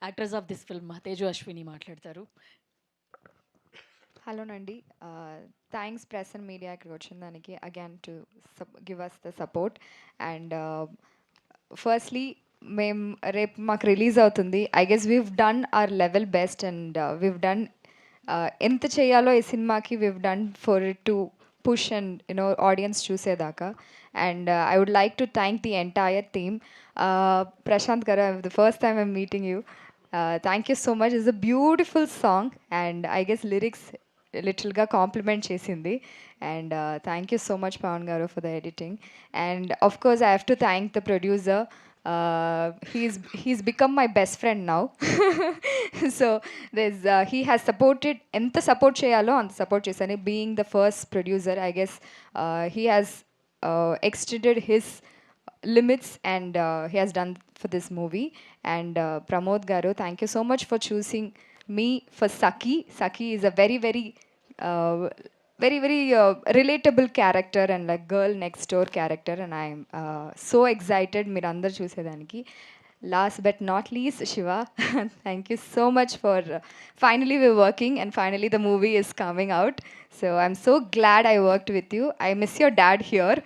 Actors of this film Teju Ashwini మాట్లాడతారు. Hello నండి. Thanks press and media ఇక్కడికి వచ్చిన దానికి again to give us the support. And firstly మేము రేపు మాకు రిలీజ్ అవుతుంది. I guess we've done our level best and we've done ఎంత చేయాలో ఈ సినిమాకి we've done for it to push and you know audience చూసేదాకా. And I would like to thank the entire team. Prashanth గారు, the first time I'm meeting you. Thank you so much. It's a beautiful song, and I guess lyrics లిటిల్గా compliment చేసింది. And thank you so much Pavan గారు for the editing. And of course I have to thank the producer. He's become my best friend now. So he has supported, ఎంత support చేయాలో అంత support చేశాను. Being the first producer, I guess he has extended his limits, and he has done for this movie. And Pramod garu, thank you so much for choosing me for Saki. Saki is a very uh, very relatable character and like girl next door character, and I am so excited మీరు అందరు చూసేదానికి. Last but not least, Shiva, thank you so much for finally we're working and finally the movie is coming out. So I'm so glad I worked with you. I miss your dad here.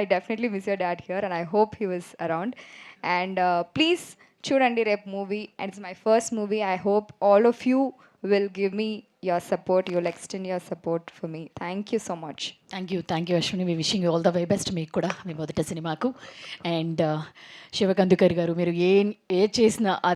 I definitely miss your dad here, and I hope he was around. And please చూడండి రేపు movie, and it's my first movie. I hope all of you will give me your support. You'll extend your support for me. Thank you so much. Thank you Ashwini. We wishing you all the very best మీకు కూడా మీ మొదటి సినిమాకు. And శివకందుకర్ గారు, మీరు ఏ చేసిన